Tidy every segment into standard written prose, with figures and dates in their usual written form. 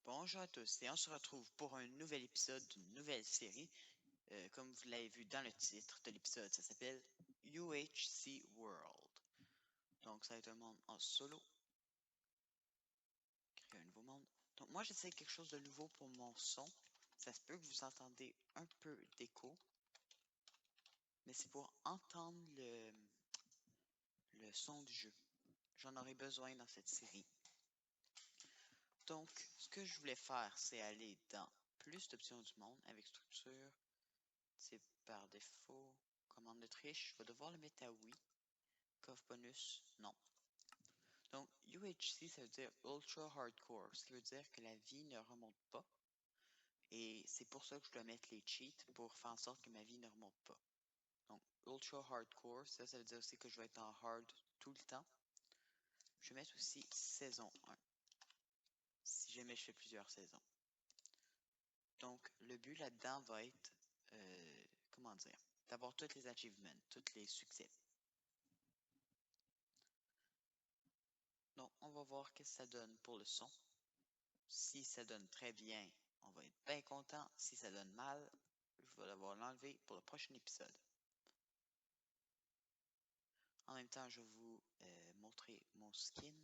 Bonjour à tous et on se retrouve pour un nouvel épisode d'une nouvelle série. Comme vous l'avez vu dans le titre de l'épisode, ça s'appelle UHC World. Donc ça va être un monde en solo. Créer un nouveau monde. Donc moi j'essaie quelque chose de nouveau pour mon son. Ça se peut que vous entendez un peu d'écho. Mais c'est pour entendre le son du jeu. J'en aurai besoin dans cette série. Donc ce que je voulais faire, c'est aller dans plus d'options du monde avec structure. C'est par défaut. Commande de triche, je vais devoir le mettre à oui. Coffre bonus, non. Donc, UHC, ça veut dire Ultra Hardcore, ce qui veut dire que la vie ne remonte pas. Et c'est pour ça que je dois mettre les cheats pour faire en sorte que ma vie ne remonte pas. Donc, Ultra Hardcore, ça veut dire aussi que je vais être en hard tout le temps. Je vais mettre aussi saison 1, si jamais je fais plusieurs saisons. Donc, le but là-dedans va être, comment dire, d'avoir tous les achievements, tous les succès. Donc, on va voir qu'est-ce que ça donne pour le son. Si ça donne très bien, on va être bien content. Si ça donne mal, je vais devoir l'enlever pour le prochain épisode. En même temps, je vais vous montrer mon skin.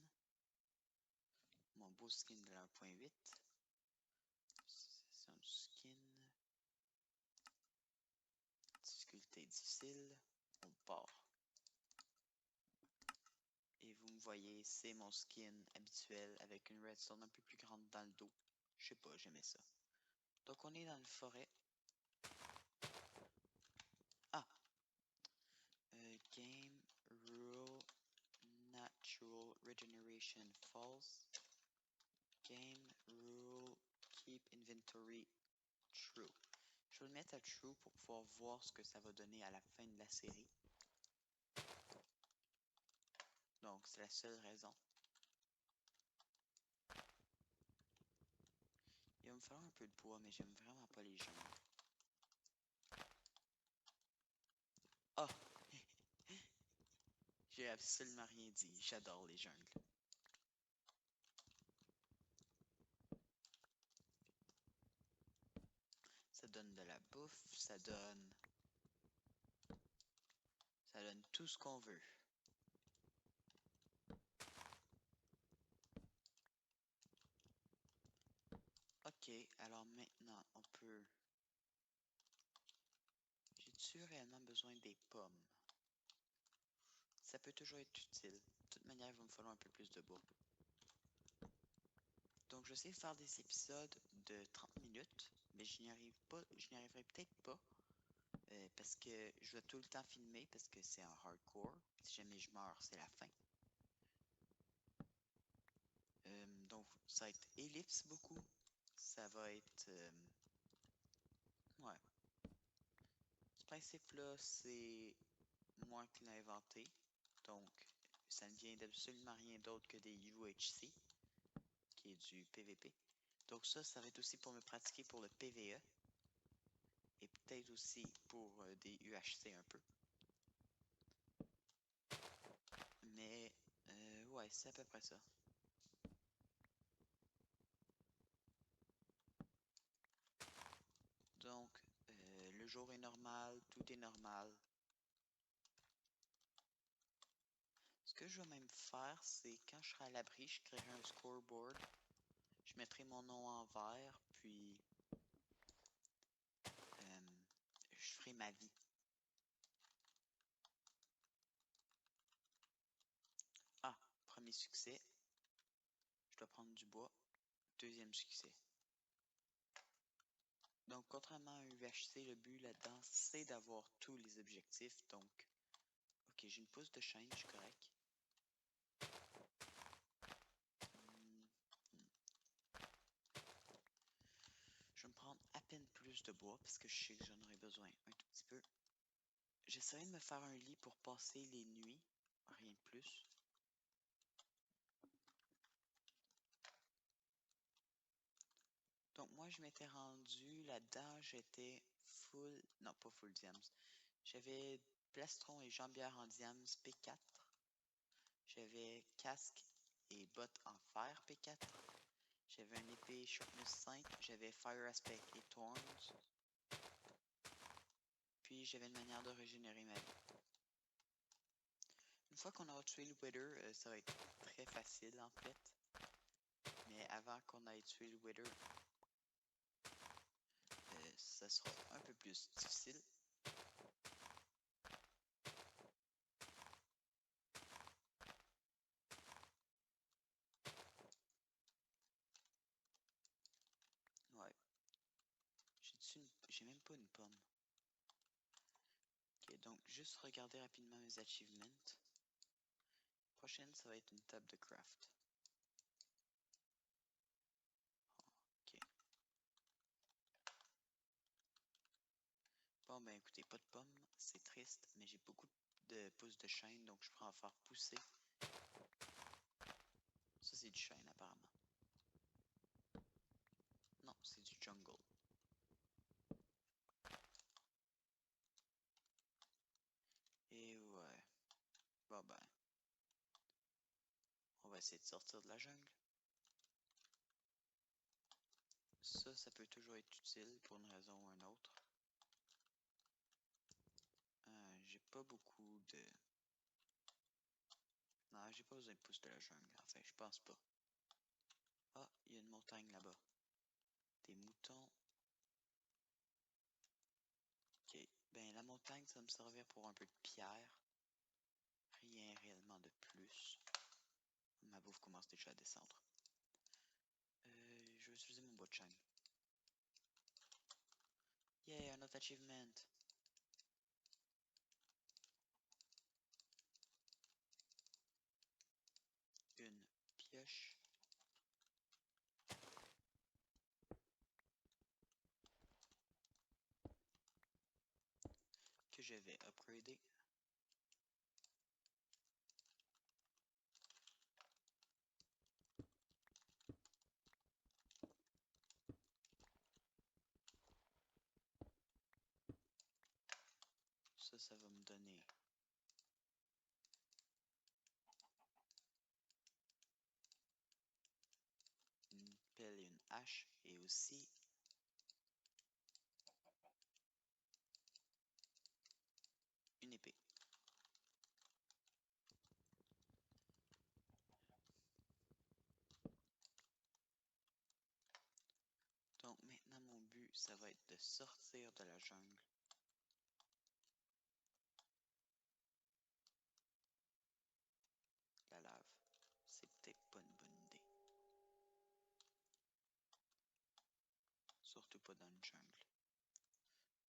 Mon beau skin de l'1.8. C'est un skin. Difficulté difficile. On part. Et vous me voyez, c'est mon skin habituel avec une redstone un peu plus grande dans le dos. Je sais pas, j'aimais ça. Donc on est dans une forêt. Ah! Game rule natural regeneration false. Game rule keep inventory true. Je vais le mettre à true pour pouvoir voir ce que ça va donner à la fin de la série. Donc c'est la seule raison. Il va me falloir un peu de bois, mais j'aime vraiment pas les jungles. Ah! Oh! J'ai absolument rien dit. J'adore les jungles. Ça donne de la bouffe, ça donne tout ce qu'on veut. Ok, alors maintenant on peut... J'ai-tu réellement besoin des pommes? Ça peut toujours être utile. De toute manière, il va me falloir un peu plus de bois. Donc, je sais faire des épisodes de 30 minutes, mais je n'y arrive pas, je n'y arriverai peut-être pas, parce que je dois tout le temps filmer, parce que c'est un hardcore. Si jamais je meurs, c'est la fin. Donc, ça va être ellipse beaucoup. Ça va être... ouais. Ce principe-là, c'est moi qui l'ai inventé. Donc, ça ne vient d'absolument rien d'autre que des UHC, qui est du PVP. Donc ça va être aussi pour me pratiquer pour le PVE. Et peut-être aussi pour des UHC un peu. Mais, ouais, c'est à peu près ça. Donc, le jour est normal, tout est normal. Ce que je vais même faire, c'est quand je serai à l'abri, je créerai un scoreboard. Je mettrai mon nom en vert, puis je ferai ma vie. Ah, premier succès. Je dois prendre du bois. Deuxième succès. Donc, contrairement à un UHC, le but là-dedans, c'est d'avoir tous les objectifs. Donc, ok, j'ai une pousse de chaîne, je suis correct. Je vais me prendre à peine plus de bois parce que je sais que j'en aurai besoin un tout petit peu. J'essaierai de me faire un lit pour passer les nuits, rien de plus. Donc moi je m'étais rendu là-dedans, j'étais full, non pas full diams. J'avais plastron et jambière en diams P4. J'avais casque et bottes en fer P4. J'avais une épée Sharpness 5, j'avais Fire Aspect et Thorns. Puis j'avais une manière de régénérer ma vie. Une fois qu'on aura tué le Wither, ça va être très facile en fait. Mais avant qu'on aille tuer le Wither, ça sera un peu plus difficile. Ouais. J'ai même pas une pomme. Ok, donc juste regarder rapidement mes achievements. Prochaine, ça va être une table de craft. Ok. Bon, ben écoutez, pas de pommes, c'est triste, mais j'ai beaucoup de pousses de chêne, donc je pourrais en faire pousser. Ça, c'est du chêne, apparemment. Non, c'est du jungle. Et ouais. Bon, ben, on va essayer de sortir de la jungle. Ça peut toujours être utile pour une raison ou une autre. J'ai pas beaucoup de... Non, j'ai pas besoin de pousses de la jungle. Enfin, je pense pas. Ah, il y a une montagne là-bas. Des moutons. Ok. Ben, la montagne, ça va me servir pour un peu de pierre. Rien réellement de plus. Ma bouffe commence déjà à descendre. Je vais utiliser mon botchang. Yeah, un autre achievement. Une pioche. Que je vais upgrader. Ça va me donner une pelle et une hache. Et aussi une épée. Donc maintenant mon but, ça va être de sortir de la jungle. La lave, c'est peut-être pas une bonne idée. Surtout pas dans une jungle.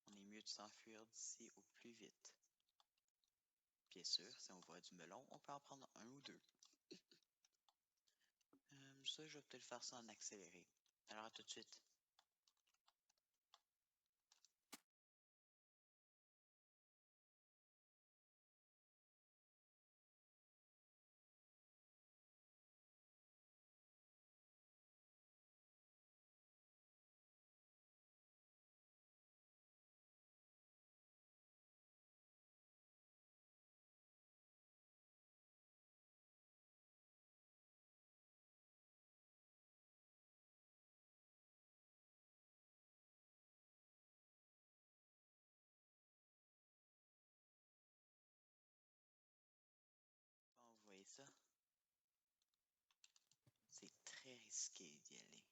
On est mieux de s'enfuir d'ici au plus vite. Bien sûr, si on voit du melon, on peut en prendre un ou deux. Ça, je vais peut-être faire ça en accéléré. Alors à tout de suite. Bon, vous voyez ça? C'est très risqué d'y aller.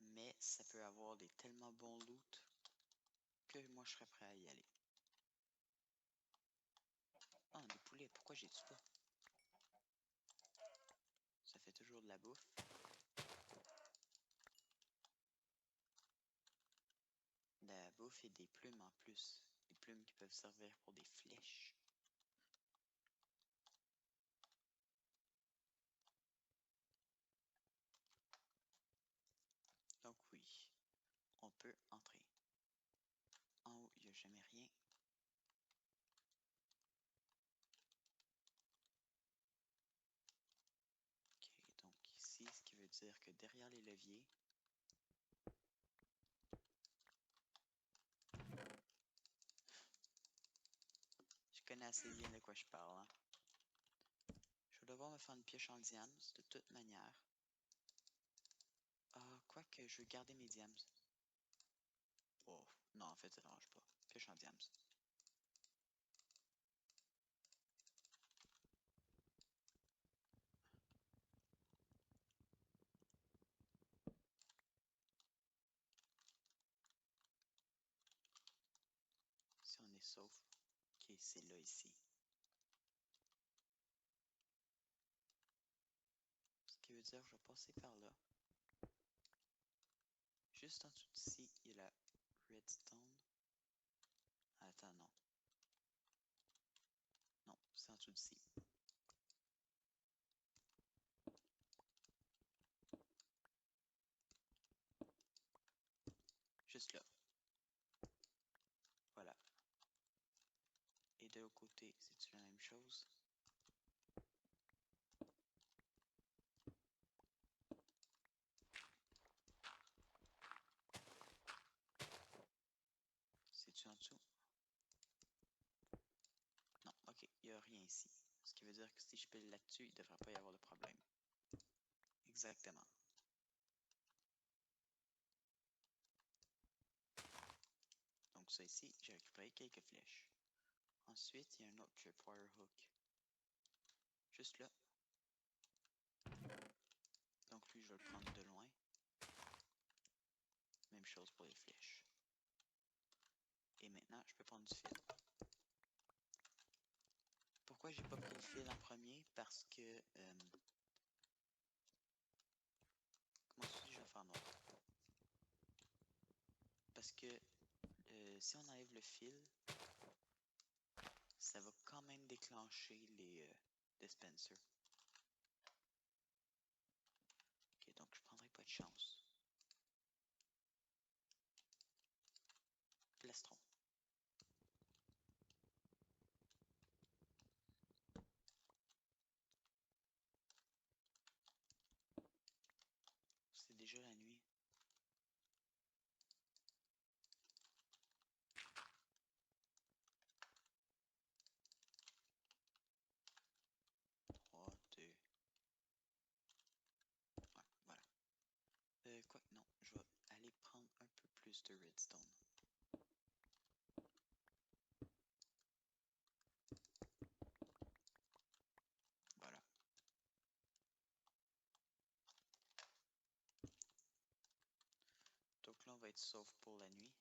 Mais ça peut avoir des tellement bons loot que moi je serais prêt à y aller. Ah, des poulets, pourquoi j'ai tue pas? Ça fait toujours de la bouffe. De la bouffe et des plumes en plus. Des plumes qui peuvent servir pour des flèches. Donc oui, on peut entrer. En haut, il n'y a jamais rien. Ok, donc ici, ce qui veut dire que derrière les leviers, je connais assez bien de quoi je parle. Hein. Je vais devoir me faire une pioche en diamant de toute manière. que je veux garder mes diams. Oh, non, en fait, ça ne dérange pas. Pêche en diams. Si on est sauf. Ok, c'est là, ici. Ce qui veut dire que je vais passer par là. Juste en dessous d'ici, il y a la redstone. Attends, non. Non, c'est en dessous d'ici. Juste là. Voilà. Et de l'autre côté, c'est-tu la même chose? C'est-tu en dessous? Non, ok, il n'y a rien ici. Ce qui veut dire que si je pile là-dessus, il ne devrait pas y avoir de problème. Exactement. Donc ça ici, j'ai récupéré quelques flèches. Ensuite, il y a un autre tripwire hook. Juste là. Donc lui, je vais le prendre de loin. Même chose pour les flèches. Et maintenant, je peux prendre du fil. Pourquoi j'ai pas pris le fil en premier? Parce que... comment je vais faire noir? Parce que si on enlève le fil, ça va quand même déclencher les dispensers. Ok, donc je prendrai pas de chance. Plastron. C'est déjà la nuit. Trois, deux. Ouais, voilà. Quoi? Non, je vais aller prendre un peu plus de redstone. Voilà. Donc là, on va être sauf pour la nuit.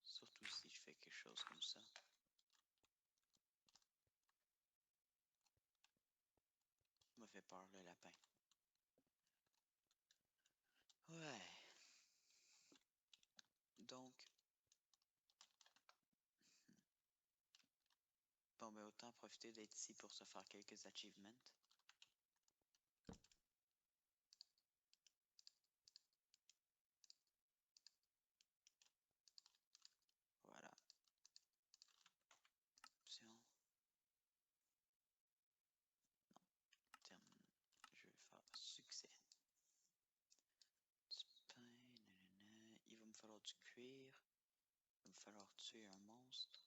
Surtout si je fais quelque chose comme ça. Il m'a fait peur, le lapin. Ouais. Donc, bon, ben autant profiter d'être ici pour se faire quelques achievements. Voilà. Option. Termine. Je vais faire succès. Du pain, nanana. Il va me falloir du cuir. Il va me falloir tuer un monstre.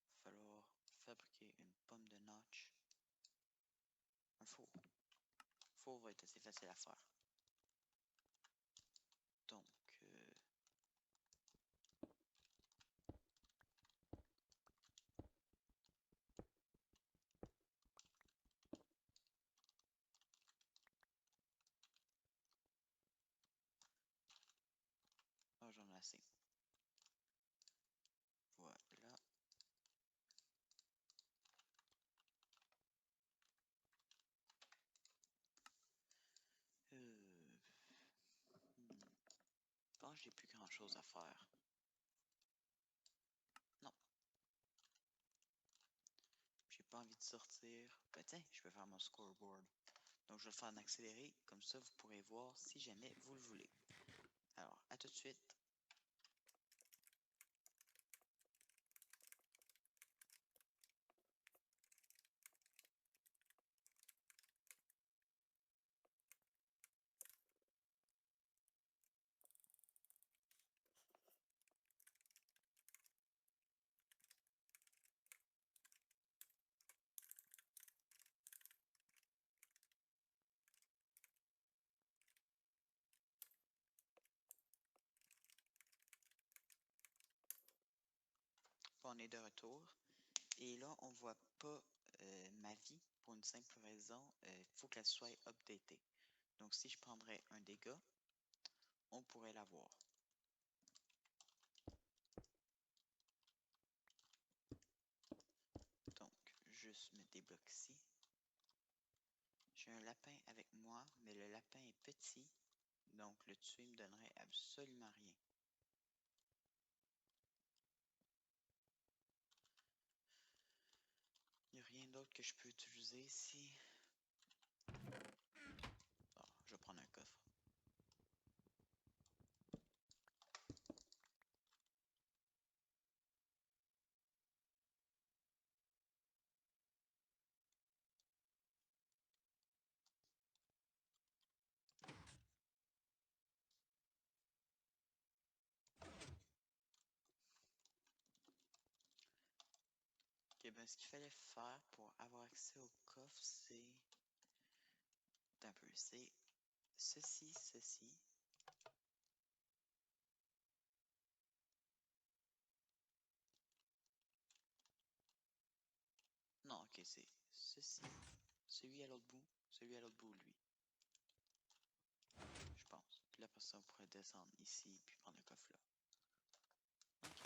Il va falloir fabriquer une pomme de notch. Un four. Le four va être assez facile à faire. Donc, oh, j'en ai assez. Voilà. Je pense que j'ai plus grand chose à faire. Non. J'ai pas envie de sortir. Ben tiens, je peux faire mon scoreboard. Donc je vais le faire en accéléré. Comme ça, vous pourrez voir si jamais vous le voulez. Alors, à tout de suite. on est de retour. Et là, on voit pas ma vie pour une simple raison. Il faut qu'elle soit updatée. Donc, si je prendrais un dégât, on pourrait l'avoir. Donc, juste me débloque ici. J'ai un lapin avec moi, mais le lapin est petit. Donc, le tuer me donnerait absolument rien. Il n'y a rien d'autre que je peux utiliser ici. Bon, je vais prendre un coffre. Ok, ben ce qu'il fallait faire pour avoir accès au coffre, c'est... un peu, c'est ceci. Non, ok, c'est ceci. Celui à l'autre bout, lui. Je pense. Puis là, après ça, on pourrait descendre ici, puis prendre le coffre là. Ok.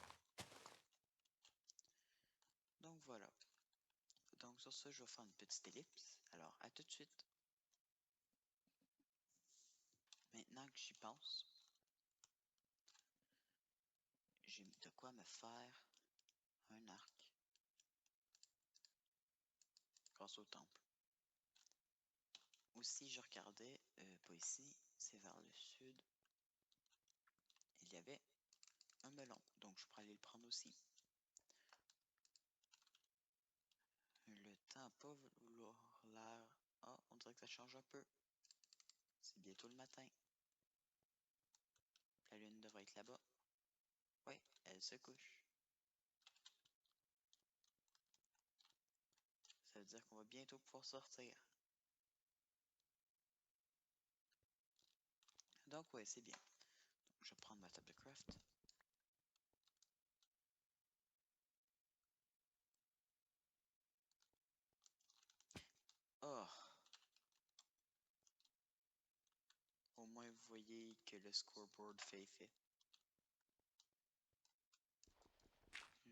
Donc voilà. Donc sur ça, je vais faire une petite ellipse. Alors, à tout de suite. Maintenant que j'y pense, j'ai de quoi me faire un arc grâce au temple. Aussi, je regardais, pas ici, c'est vers le sud. Il y avait un melon, donc je pourrais aller le prendre aussi. Le temps n'a pas vouloir l'air... Ah, on dirait que ça change un peu. C'est bientôt le matin. La lune devrait être là-bas. Ouais, elle se couche. Ça veut dire qu'on va bientôt pouvoir sortir. Donc ouais, c'est bien. Donc, je vais prendre ma table de craft. Oh! Au moins vous voyez que le scoreboard fait effet.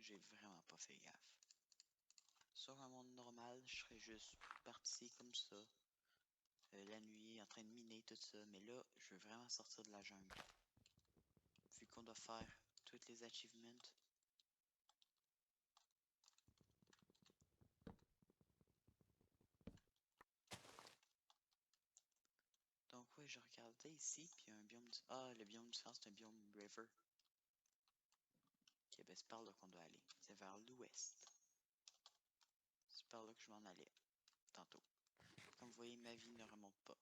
J'ai vraiment pas fait gaffe. Sur un monde normal, je serais juste parti comme ça. La nuit, en train de miner, tout ça. Mais là, je veux vraiment sortir de la jungle. Vu qu'on doit faire toutes les achievements. Donc ouais, je regardais ici, puis il y a un biome... Ah, le biome du sang, c'est un biome river. Ok, ben c'est par là qu'on doit aller. C'est vers l'ouest. C'est par là que je m'en allais, tantôt. Comme vous voyez, ma vie ne remonte pas.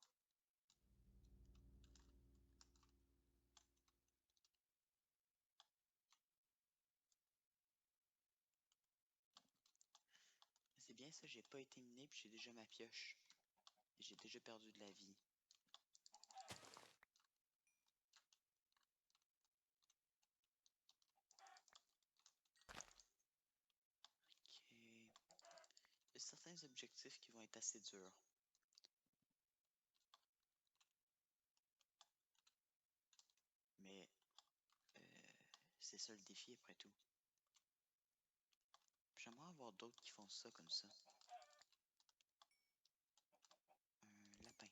C'est bien ça, j'ai pas été miné, puis j'ai déjà ma pioche. Et j'ai déjà perdu de la vie. Ok. Il y a certains objectifs qui vont être assez durs. Mais c'est ça le défi après tout. J'aimerais avoir d'autres qui font ça comme ça. Un lapin.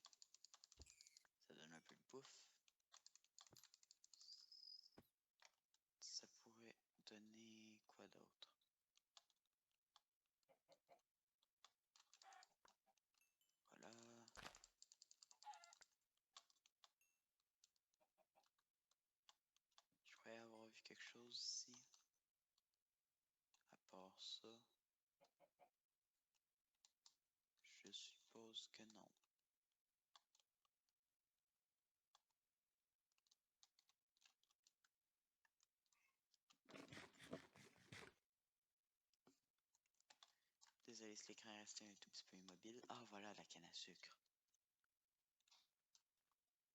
Ça donne un peu de bouffe. Ça pourrait donner quoi d'autre? Voilà. Je croyais avoir vu quelque chose ici. À part ça, je suppose que non. Désolé si l'écran est resté un tout petit peu immobile. Ah, voilà la canne à sucre.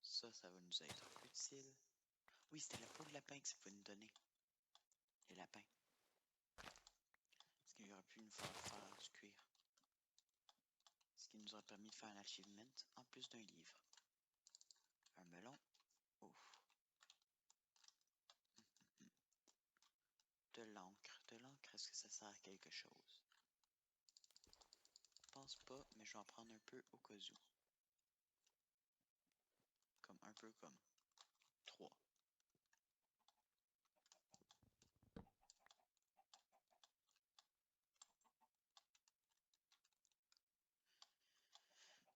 Ça va nous être utile. Oui, c'était la peau de lapin que ça peut nous donner. Les lapins. pu nous faire du cuir. Ce qui nous a permis de faire un achievement en plus d'un livre. Un melon. Ouf. De l'encre. De l'encre, est-ce que ça sert à quelque chose? Je pense pas, mais je vais en prendre un peu au cas où. Un peu comme 3.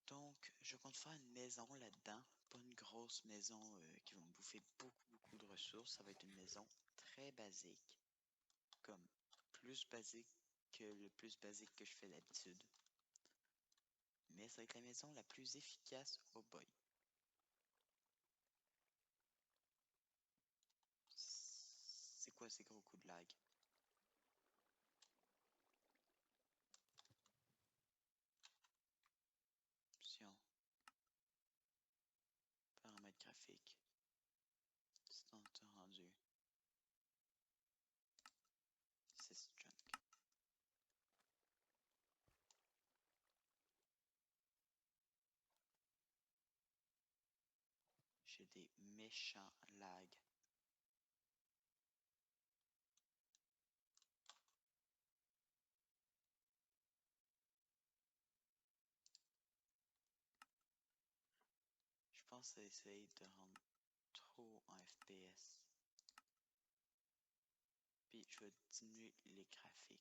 Donc, je compte faire une maison là-dedans. Pas une grosse maison qui va me bouffer beaucoup de ressources. Ça va être une maison très basique. Comme plus basique que le plus basique que je fais d'habitude. Mais ça va être la maison la plus efficace. Oh boy. C'est quoi ces gros coups de lag? Option. Paramètres graphiques. Distance de rendu. 6 junk. J'ai des méchants lags. Je pense essayer de rendre trop en FPS. Puis je vais diminuer les graphiques.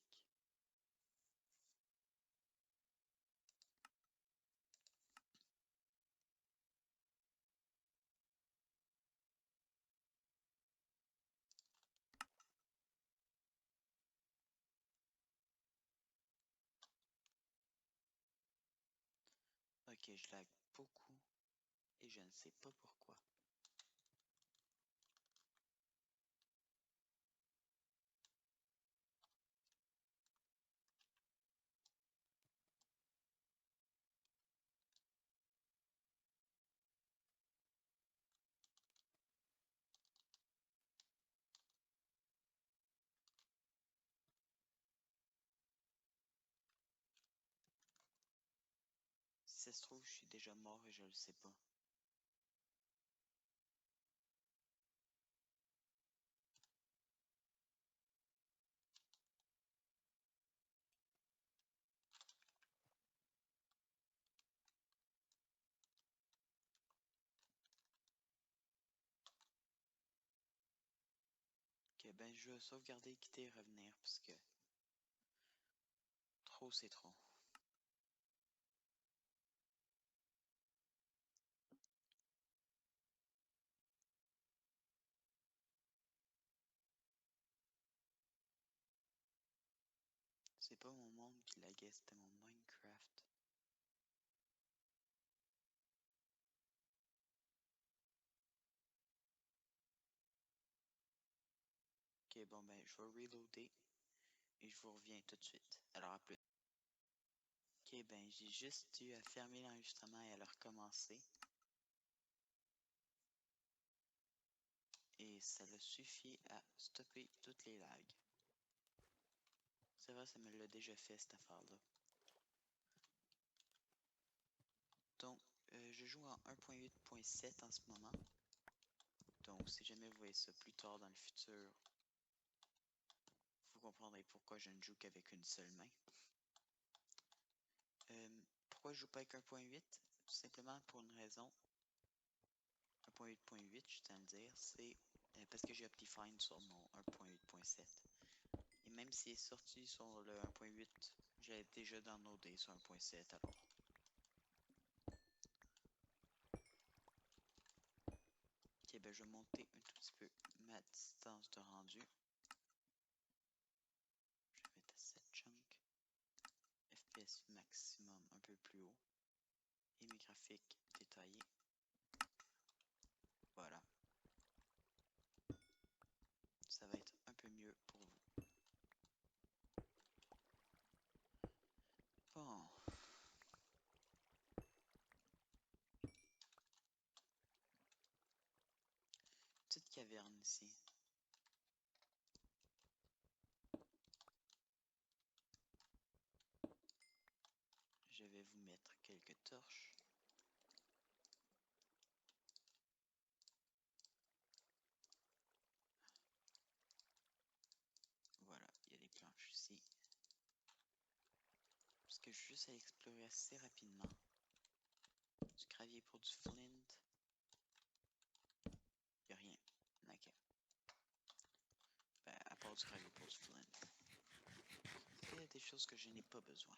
Ok, je lag beaucoup et je ne sais pas pourquoi. Si ça se trouve, je suis déjà mort et je le sais pas. Ok, ben je vais sauvegarder, quitter et revenir parce que trop c'est trop. C'est pas mon monde qui laguait, c'était mon Minecraft. Ok, bon ben je vais reloader et je vous reviens tout de suite. Alors à plus. Ok, ben j'ai juste eu à fermer l'enregistrement et à le recommencer. Et ça l'a suffi à stopper toutes les lags. C'est vrai, ça me l'a déjà fait cette affaire-là. Donc, je joue en 1.8.7 en ce moment. Donc, si jamais vous voyez ça plus tard dans le futur, vous comprendrez pourquoi je ne joue qu'avec une seule main. Pourquoi je joue pas avec 1.8? Tout simplement pour une raison. 1.8.8, je tiens à le dire, c'est parce que j'ai Optifine sur mon 1.8.7. Et même s'il est sorti sur le 1.8, j'ai déjà downloadé sur 1.7 alors. Ok, ben je vais monter un tout petit peu ma distance de rendu. Je vais mettre à 7 chunks. FPS maximum un peu plus haut. Et mes graphiques détaillés. Voilà. Ça va être un peu mieux pour vous. Bon. Petite caverne ici. vous mettre quelques torches. Voilà, il y a des planches ici. Parce que je suis juste à explorer assez rapidement. Du gravier pour du flint. Il n'y a rien. Ok. Ben, à part du gravier pour du flint. Il y a des choses que je n'ai pas besoin.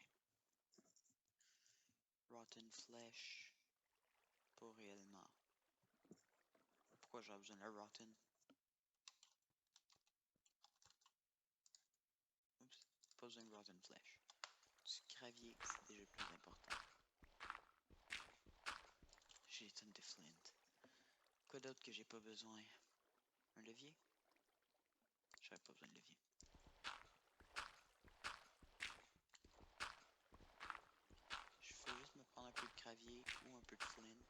Rotten flesh. Pas réellement. Pourquoi j'aurais besoin de la rotten? Oups. Pas besoin de rotten flesh. Du gravier, c'est déjà plus important. J'ai des tonnes de flint. Quoi d'autre que j'ai pas besoin? Un levier? J'aurais pas besoin de levier. Je vais juste me prendre un peu de gravier ou un peu de flint.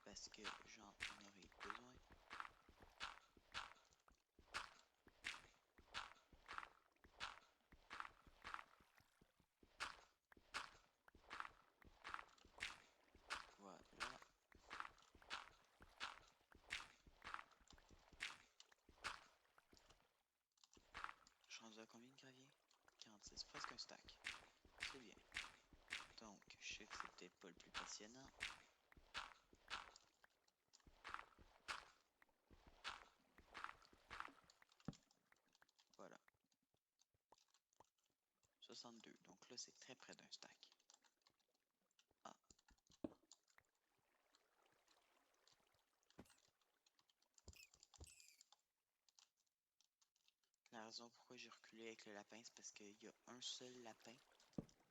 Parce que j'en aurai besoin. Voilà. Je suis rendu à combien de gravier? 46, presque un stack. C'est bien. Donc, je sais que c'est peut-être pas le plus passionnant. Voilà. 62. Donc là, c'est très près d'un stack. Ah. La raison pourquoi j'ai reculé avec le lapin, c'est parce qu'il y a un seul lapin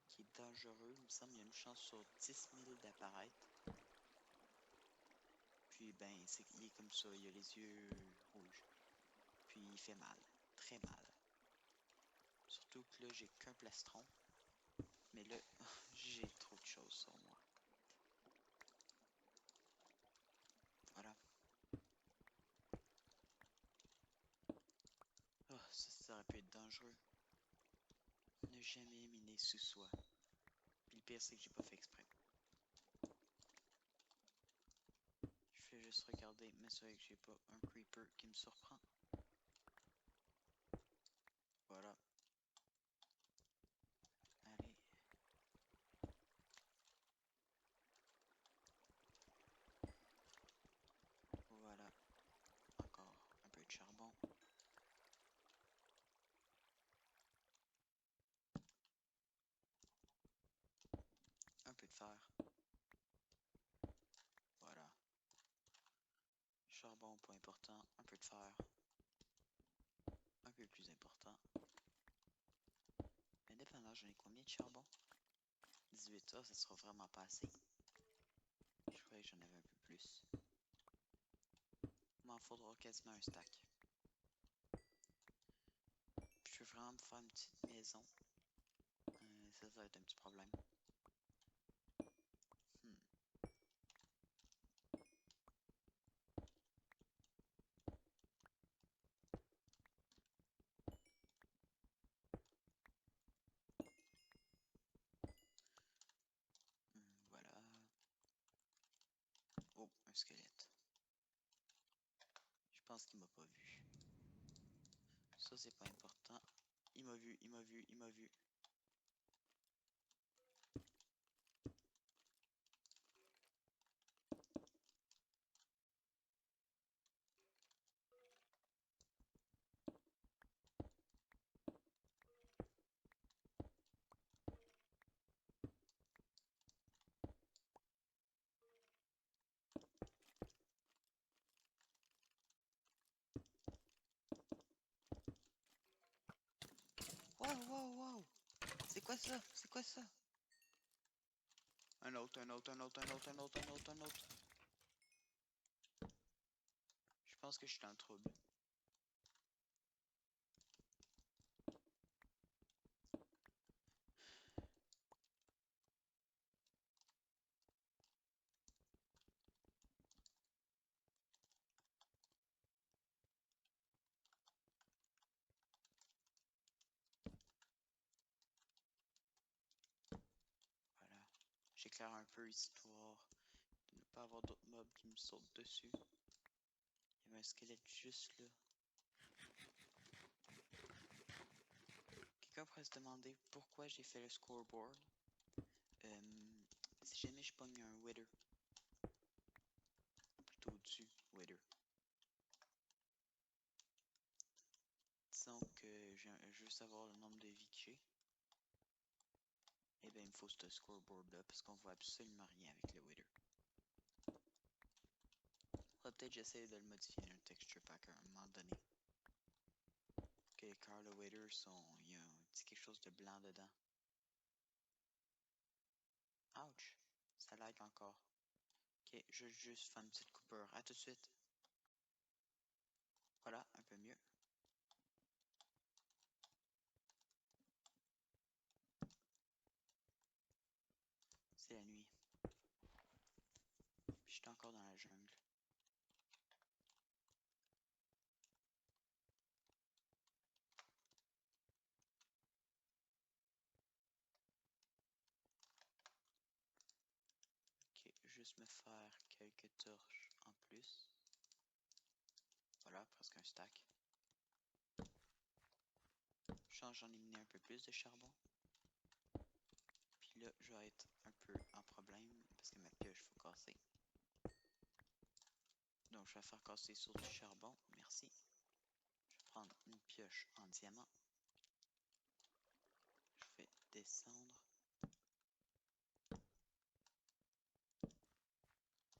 qui est dangereux. Il me semble qu'il y a une chance sur 10 000 d'apparaître. Puis, ben, il est comme ça. Il a les yeux rouges. Puis, il fait mal. Très mal. Surtout que là, j'ai qu'un plastron. Mais là, j'ai trop de choses sur moi. Voilà. Oh, ça aurait pu être dangereux. Ne jamais miner sous soi. Puis le pire, c'est que j'ai pas fait exprès. Je vais juste regarder, m'assurer que j'ai pas un creeper qui me surprend. Voilà. Allez. Voilà. Encore un peu de charbon. Un peu de fer. Voilà. Charbon, pas important. Un peu de fer. Un peu plus important. Indépendant, j'en ai combien de charbon? 18. Ah, ça sera vraiment pas assez. Je croyais que j'en avais un peu plus. Il m'en faudra quasiment un stack. Puis je veux vraiment me faire une petite maison. Ça va être un petit problème. Hmm. Voilà. Oh, un squelette. Je pense qu'il m'a pas vu. Ça, c'est pas important. Il m'a vu, il m'a vu, il m'a vu. Wow, wow, wow! C'est quoi ça? C'est quoi ça? Un autre, un autre, un autre, un autre, un autre, un autre, un autre. Je pense que je suis dans le trouble. j'éclaire un peu histoire de ne pas avoir d'autres mobs qui me sautent dessus. Il y avait un squelette juste là. Quelqu'un pourrait se demander pourquoi j'ai fait le scoreboard. Si jamais je pogne un wither. Plutôt au-dessus, wither. Disons que je veux savoir le nombre de vies que j'ai. Et bien, il me faut ce scoreboard là parce qu'on voit absolument rien avec le wither. Peut-être j'essaie de le modifier dans un texture pack à un moment donné. Que les cœurs de wither sont. Il y a un petit quelque chose de blanc dedans. Ouch! Ça lag encore. Ok, je vais juste faire une petite coupure. À tout de suite. Voilà, un peu mieux. C'est la nuit. Puis j'étais encore dans la jungle. Ok, juste me faire quelques torches en plus. Voilà, presque un stack. J'en ai miné un peu plus de charbon. Puis là, je vais être un peu en problème parce que ma pioche, faut casser. Donc, je vais faire casser sur du charbon. Merci. Je vais prendre une pioche en diamant. Je vais descendre.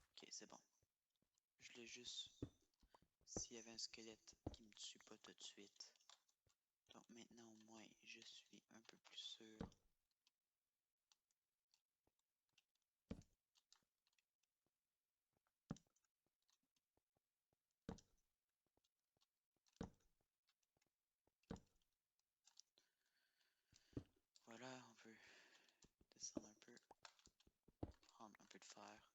Ok, c'est bon. Je l'ai juste... S'il y avait un squelette qui me tue pas tout de suite. Donc maintenant au moins je suis un peu plus sûr. Voilà, on peut descendre un peu. Prendre un peu de fer.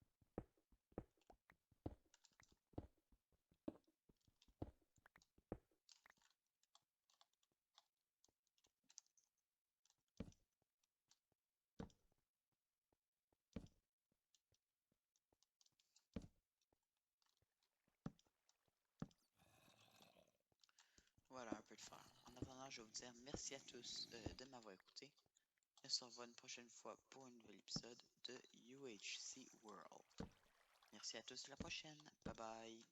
Voilà, un peu de fer. En attendant, je vais vous dire merci à tous de m'avoir écouté. On se revoit une prochaine fois pour un nouvel épisode de UHC World. Merci à tous, à la prochaine. Bye bye.